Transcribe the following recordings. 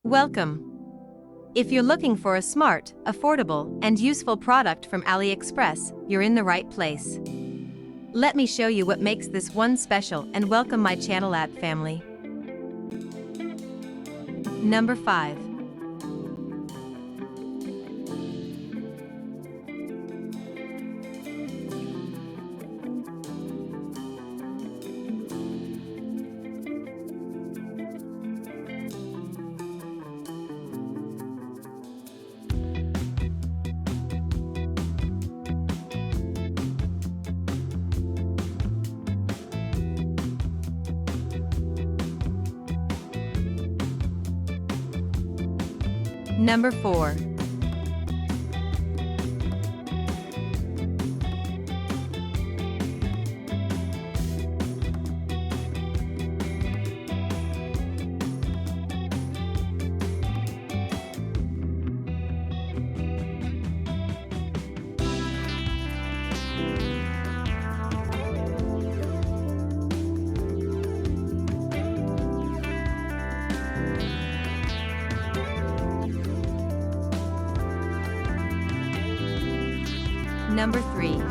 Welcome. If you're looking for a smart, affordable, and useful product from AliExpress, you're in the right place. Let me show you what makes this one special and welcome my channel ATTB Family. Number 5. Number 4. Number 3.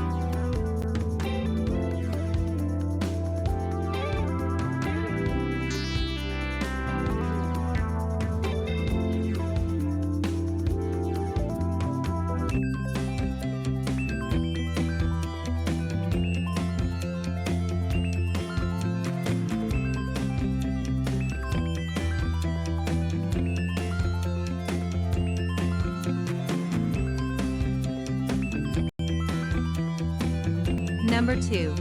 Number 2.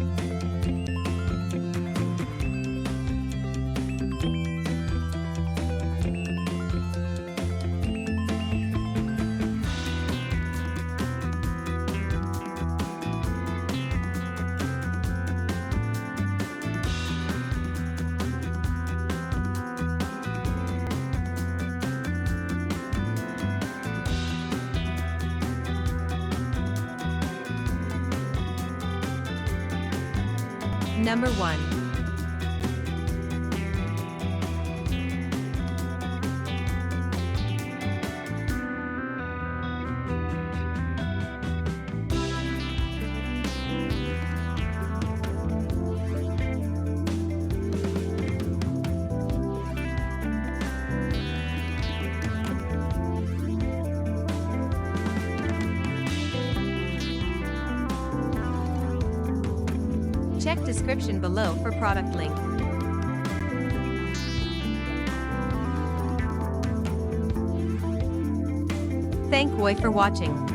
Number 1. Check description below for product link. Thank you for watching.